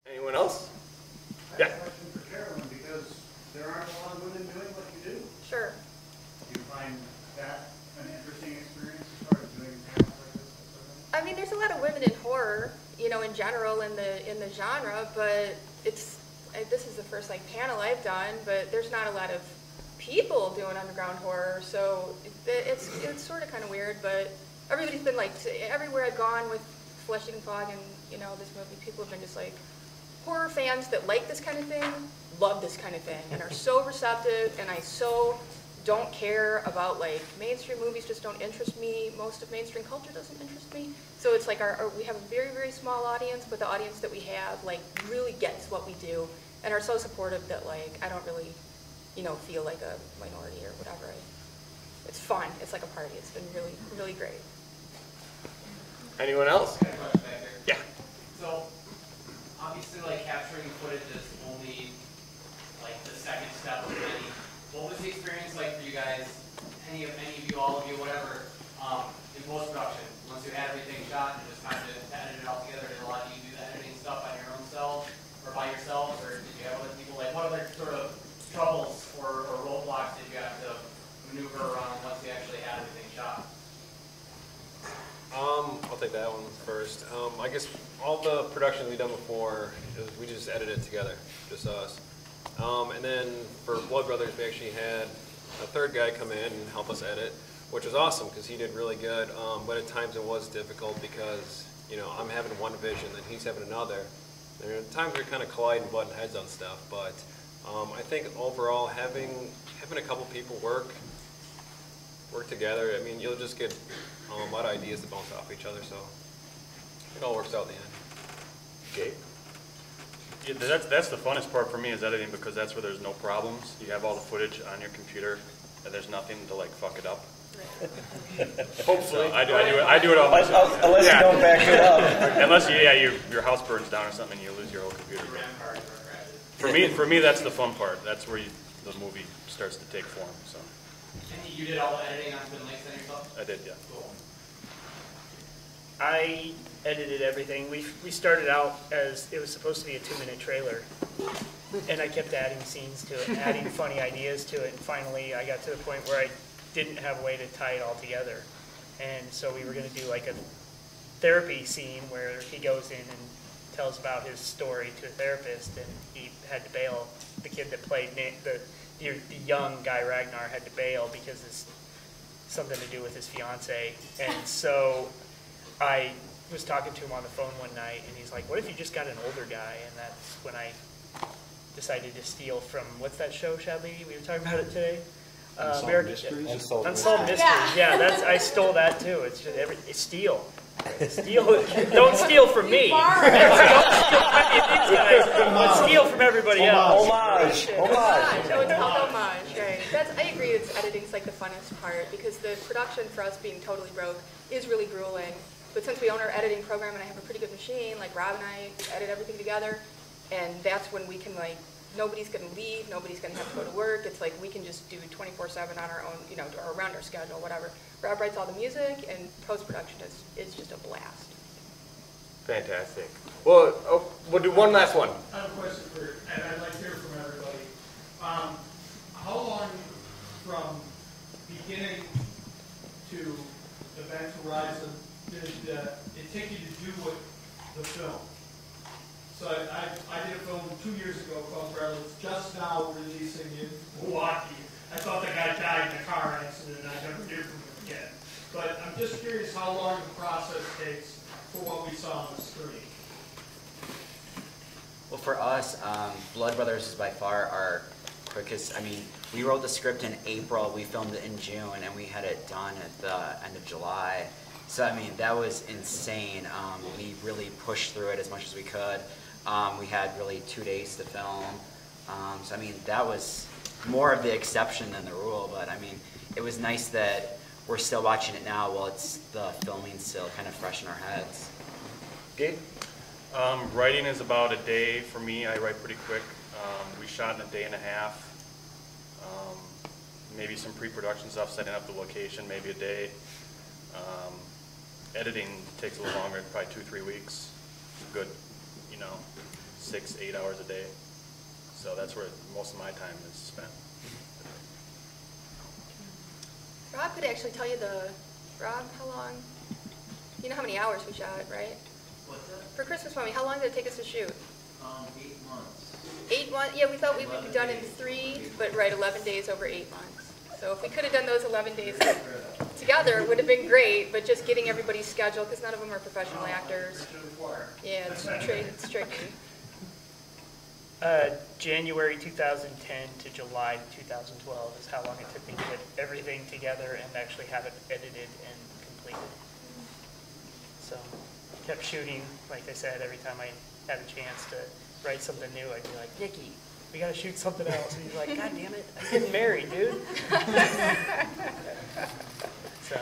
Anyone else? I have a question for Carolyn, because there aren't a lot of women doing what you do. Sure. Do you find that an interesting experience as far as doing panels like this? I mean, there's a lot of women in horror, you know, in general in the genre, but this is the first like panel I've done, but there's not a lot of people doing underground horror, so it's sort of kind of weird. But everybody's been like, everywhere I've gone with Flesh Eating Fog and, you know, this movie, people have been just like, horror fans that like this kind of thing love this kind of thing and are so receptive, and I so don't care about like mainstream movies, just don't interest me. Most of mainstream culture doesn't interest me. So it's like we have a very, very small audience, but the audience that we have like really gets what we do and are so supportive that like I don't really, you know, feel like a minority or whatever. It's fun. It's like a party. It's been really, really great. Anyone else? I have a question back there. Yeah. So, obviously, like, capturing footage is only, like, the second step of many. What was the experience like for you guys, any of you, all of you, whatever, in post-production? Once you had everything shot and just kind of edit it all together, did a lot of you do the editing stuff on your own self, or by yourselves, or did you have other people? Like, what other sort of troubles or roadblocks did you have to maneuver around once you actually had everything shot? I'll take that one first. I guess all the production we've done before, we just edited it together, just us. And then for Blood Brothers, we actually had a third guy come in and help us edit, which was awesome because he did really good. But at times it was difficult because, you know, I'm having one vision and he's having another. And at times we're kind of colliding, butting heads on stuff. But I think overall, having a couple people work together, I mean, you'll just get a lot of ideas to bounce off each other, so it all works out in the end. Gabe? Yeah, that's the funnest part for me is editing, because that's where there's no problems. You have all the footage on your computer, and there's nothing to like fuck it up. Hopefully. So I do it all myself. Unless you don't back it up. Unless your house burns down or something, and you lose your whole computer. For me, that's the fun part. That's where the movie starts to take form. So. And you did all the editing on Twin Lakes then yourself? I did, yeah. Cool. I edited everything. We started out as it was supposed to be a 2-minute trailer, and I kept adding scenes to it, adding funny ideas to it, and finally I got to the point where I didn't have a way to tie it all together. And so we were going to do like a therapy scene where he goes in and tells about his story to a therapist, and he had to bail. The kid that played the young guy Ragnar had to bail because it's something to do with his fiance. And so I was talking to him on the phone one night, and he's like, what if you just got an older guy? And that's when I decided to steal from, what's that show, Shabby? We were talking about it today. Unsolved Mysteries? Unsolved Mysteries. Yeah, I stole that too. It's just steal. Don't steal from me. Don't steal from any of these guys, but steal from everybody else. Homage. No, it's called homage, right? I agree. Editing's like the funnest part because the production for us being totally broke is really grueling. But since we own our editing program and I have a pretty good machine, like Rob and I edit everything together, and that's when we can like, nobody's going to leave, nobody's going to have to go to work. It's like we can just do 24/7 on our own, you know, or around our schedule, whatever. Rob writes all the music, and post-production is just a blast. Fantastic. Well, we'll do one last one. I have a question for you, and I'd like to hear from everybody. How long from beginning to Event Horizon did it take you to do the film? So I did a film 2 years ago called Brother. It's just now releasing in Milwaukee. I thought the guy died in a car accident and I never hear from him again. But I'm just curious how long the process takes for what we saw on the screen. Well, for us, Blood Brothers is by far our quickest. I mean, we wrote the script in April, we filmed it in June, and we had it done at the end of July. So, I mean, that was insane. We really pushed through it as much as we could. We had really 2 days to film. So, I mean, that was more of the exception than the rule. But, I mean, it was nice that we're still watching it now while it's the filming still kind of fresh in our heads. Gabe? Writing is about a day for me. I write pretty quick. We shot in a day and a half. Maybe some pre-production stuff, setting up the location, maybe a day. Editing takes a little longer, probably 2-3 weeks. Good, you know, 6, 8 hours a day. So that's where most of my time is spent. Rob could actually tell you Rob, how long, you know how many hours we shot, right? What's that? For Christmas Mommy, how long did it take us to shoot? 8 months. 8 months? Yeah, we thought we would be done in 3, but right, 11 days over 8 months. So if we could have done those 11 days together, it would have been great, but just getting everybody's schedule, because none of them are professional actors. Yeah, it's tricky. January 2010 to July 2012 is how long it took me to get everything together and actually have it edited and completed. So, kept shooting, like I said, every time I had a chance to write something new, I'd be like, Nikki, we gotta shoot something else. And he's like, God damn it, I'm getting married, dude. So,